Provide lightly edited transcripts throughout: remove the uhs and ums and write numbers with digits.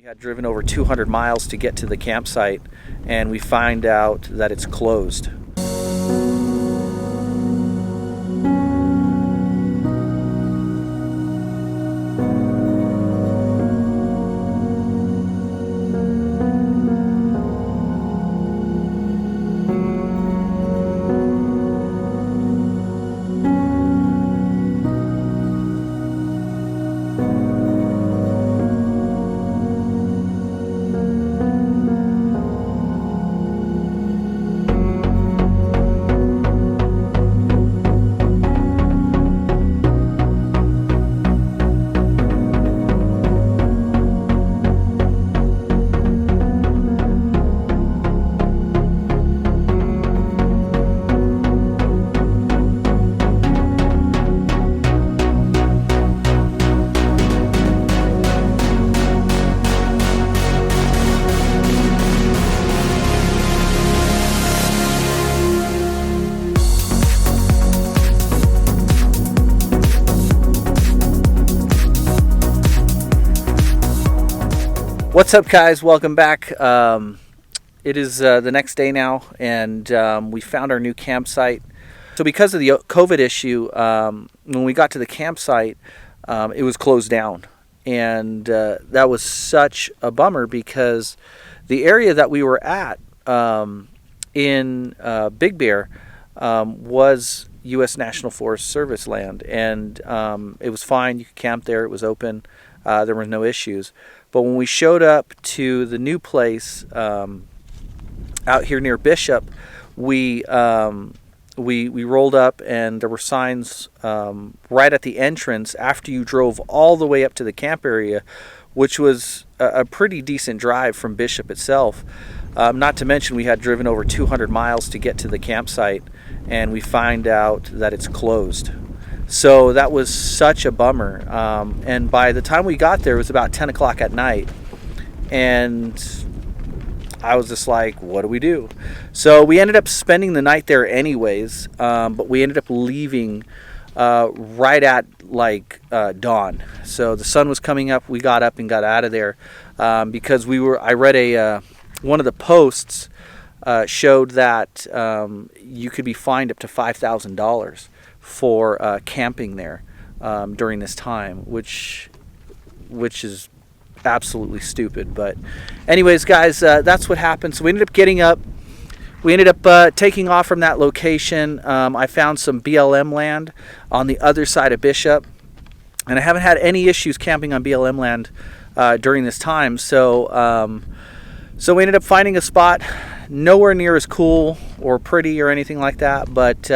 Had driven over 200 miles to get to the campsite, and we find out that it's closed. What's up, guys? Welcome back. It is the next day now, and we found our new campsite. So because of the COVID issue, when we got to the campsite, it was closed down. And that was such a bummer because the area that we were at in Big Bear was U.S. National Forest Service land. And it was fine. You could camp there. It was open. There were no issues. But when we showed up to the new place out here near Bishop, we rolled up, and there were signs right at the entrance after you drove all the way up to the camp area, which was a pretty decent drive from Bishop itself. Not to mention we had driven over 200 miles to get to the campsite, and we find out that it's closed. So that was such a bummer. And by the time we got there, it was about 10 o'clock at night. And I was just like, what do we do? So we ended up spending the night there anyways. But we ended up leaving right at dawn. So the sun was coming up. We got up and got out of there because I read one of the posts showed that you could be fined up to $5,000 for camping there during this time, which is absolutely stupid. But anyways, guys, that's what happened. So we ended up getting up. We ended up taking off from that location. I found some BLM land on the other side of Bishop, and I haven't had any issues camping on BLM land during this time. So we ended up finding a spot nowhere near as cool or pretty or anything like that, but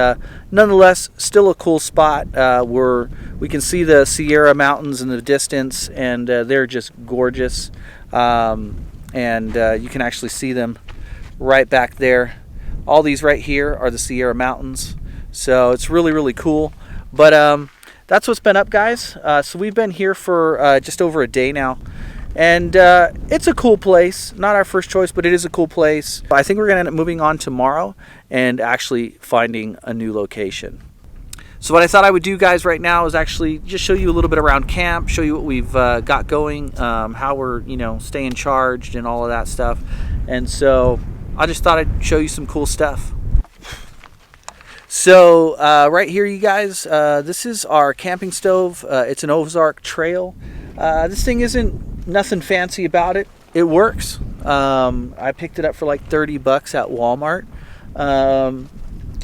nonetheless still a cool spot where we can see the Sierra Mountains in the distance, and they're just gorgeous, and you can actually see them right back there. All these right here are the Sierra Mountains, so it's really, really cool. But that's what's been up, guys. So we've been here for just over a day now. And it's a cool place. Not our first choice, but it is a cool place. I think we're going to end up moving on tomorrow and actually finding a new location. So what I thought I would do, guys, right now is actually just show you a little bit around camp, show you what we've got going, how we're, staying charged and all of that stuff. And so I just thought I'd show you some cool stuff. So right here, you guys, this is our camping stove. It's an Ozark Trail. This thing isn't nothing fancy about it. It works. I picked it up for like $30 at Walmart.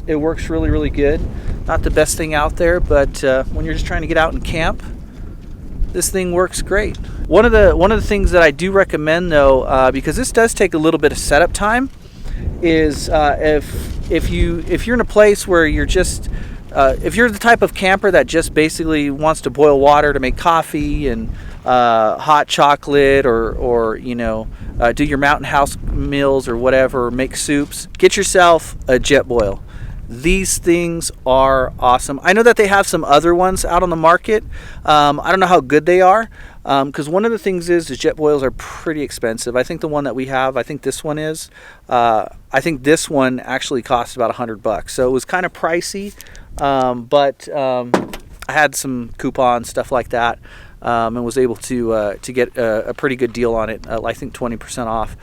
It works really, really good. Not the best thing out there, but when you're just trying to get out and camp, this thing works great. One of the things that I do recommend, though, because this does take a little bit of setup time, is if you're in a place where you're just if you're the type of camper that just basically wants to boil water to make coffee and hot chocolate, or do your mountain house meals or whatever, make soups, get yourself a Jetboil. These things are awesome. I know that they have some other ones out on the market. I don't know how good they are, because one of the things is Jetboils are pretty expensive. I think the one that we have, I think this one is, I think this one actually cost about $100. So it was kind of pricey, but I had some coupons, stuff like that. and was able to get a pretty good deal on it. I think 20% off.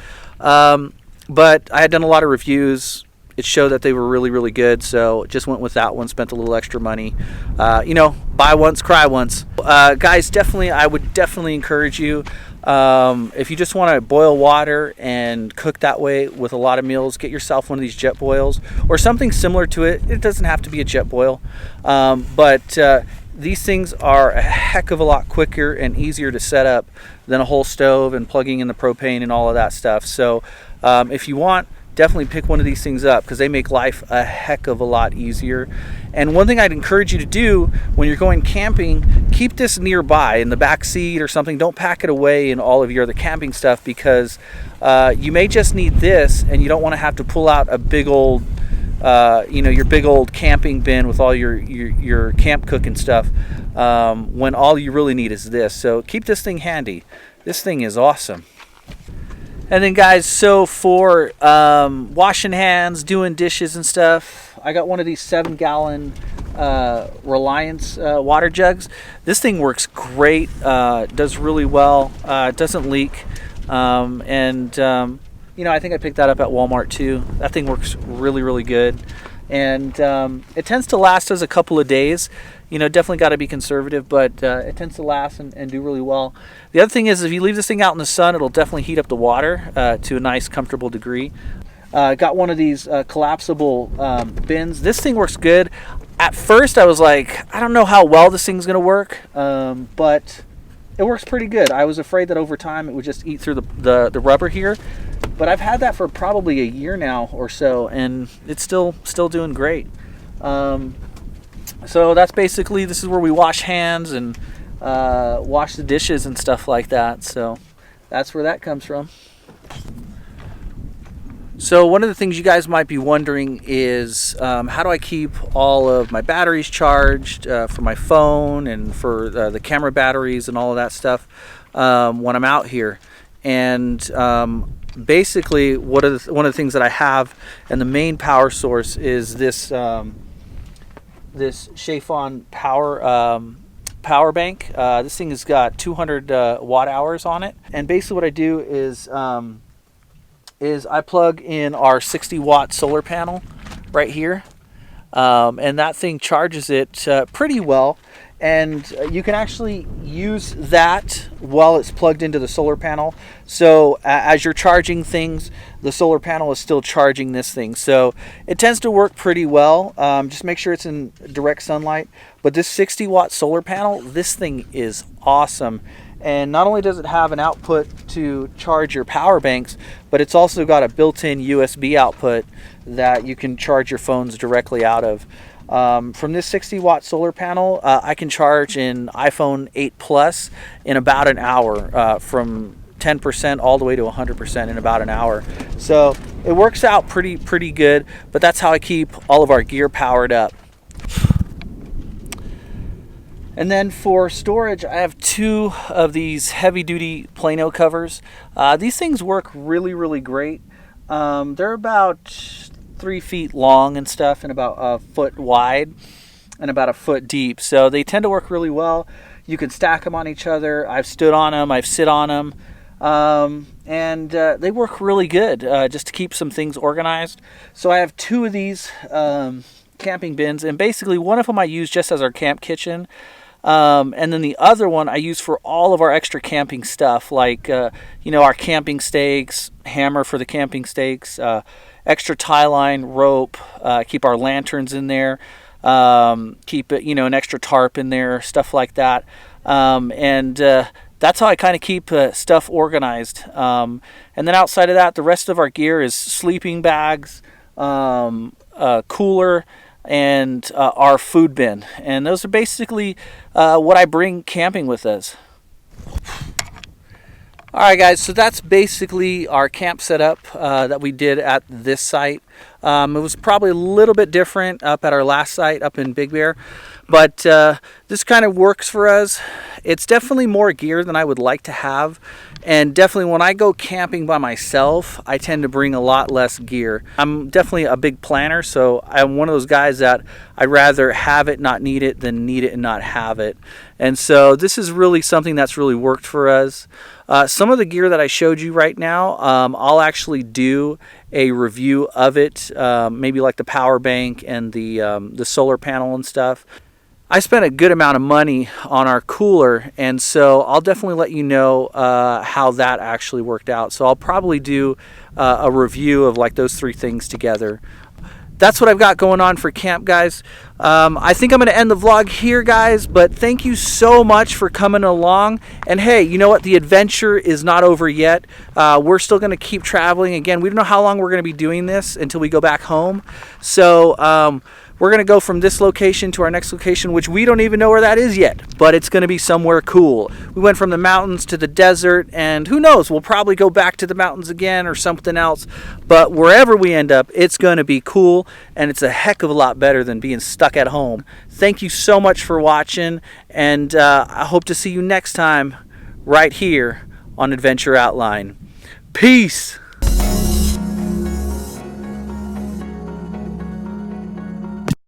But I had done a lot of reviews. It showed that they were really, really good, so just went with that one, spent a little extra money. Buy once, cry once. Guys, I would definitely encourage you, if you just want to boil water and cook that way with a lot of meals, get yourself one of these Jetboils or something similar to it. It doesn't have to be a Jetboil, but these things are a heck of a lot quicker and easier to set up than a whole stove and plugging in the propane and all of that stuff. So if you want, definitely pick one of these things up because they make life a heck of a lot easier. And one thing I'd encourage you to do when you're going camping, keep this nearby in the back seat or something. Don't pack it away in all of your other camping stuff, because you may just need this and you don't want to have to pull out a big old your big old camping bin with all your camp cooking stuff, when all you really need is this. So keep this thing handy. This thing is awesome. And then guys, so for washing hands, doing dishes and stuff, I got one of these 7-gallon Reliance water jugs. This thing works great, does really well, doesn't leak, I think I picked that up at Walmart too. That thing works really, really good, and it tends to last us a couple of days. Definitely got to be conservative, but it tends to last and do really well. The other thing is, if you leave this thing out in the sun, it'll definitely heat up the water to a nice, comfortable degree. Got one of these collapsible bins. This thing works good. At first, I was like, I don't know how well this thing's going to work, but it works pretty good. I was afraid that over time it would just eat through the rubber here, but I've had that for probably a year now or so, and it's still doing great. So that's basically, this is where we wash hands and wash the dishes and stuff like that. So that's where that comes from. So one of the things you guys might be wondering is, how do I keep all of my batteries charged for my phone and for the camera batteries and all of that stuff when I'm out here? And basically, one of the things that I have, and the main power source, is this this Chaifon power bank. This thing has got 200 watt hours on it, and basically what I do is I plug in our 60 watt solar panel right here, and that thing charges it pretty well. And you can actually use that while it's plugged into the solar panel. So as you're charging things, the solar panel is still charging this thing. So it tends to work pretty well. Just make sure it's in direct sunlight. But this 60 watt solar panel, this thing is awesome. And not only does it have an output to charge your power banks, but it's also got a built-in USB output that you can charge your phones directly out of. From this 60 watt solar panel, I can charge an iPhone 8 Plus in about an hour, from 10% all the way to 100% in about an hour. So it works out pretty good, but that's how I keep all of our gear powered up. And then for storage, I have 2 of these heavy duty Plano covers. These things work really great. They're about 3 feet long and stuff, and about a foot wide and about a foot deep. So they tend to work really well. You can stack them on each other. I've stood on them, I've sit on them, and they work really good just to keep some things organized. So I have 2 of these camping bins, and basically one of them I use just as our camp kitchen. And then the other one I use for all of our extra camping stuff, like our camping stakes, hammer for the camping stakes, extra tie line, rope, keep our lanterns in there, keep it, an extra tarp in there, stuff like that. And that's how I kind of keep stuff organized. And then outside of that, the rest of our gear is sleeping bags, cooler, and our food bin. And those are basically what I bring camping with us. Alright guys, so that's basically our camp setup that we did at this site. It was probably a little bit different up at our last site up in Big Bear, But this kind of works for us. It's definitely more gear than I would like to have. And definitely when I go camping by myself, I tend to bring a lot less gear. I'm definitely a big planner, so I'm one of those guys that I'd rather have it, not need it, than need it and not have it. And so this is really something that's really worked for us. Some of the gear that I showed you right now, I'll actually do a review of it, maybe like the power bank and the solar panel and stuff. I spent a good amount of money on our cooler, and so I'll definitely let you know how that actually worked out. So I'll probably do a review of like those three things together. That's what I've got going on for camp, guys. I think I'm going to end the vlog here, guys, but thank you so much for coming along. And hey, you know what? The adventure is not over yet. We're still going to keep traveling. Again, we don't know how long we're going to be doing this until we go back home. So we're going to go from this location to our next location, which we don't even know where that is yet, but it's going to be somewhere cool. We went from the mountains to the desert, and who knows, we'll probably go back to the mountains again or something else. But wherever we end up, it's going to be cool, and it's a heck of a lot better than being stuck at home. Thank you so much for watching, and I hope to see you next time right here on Adventure Outline. Peace!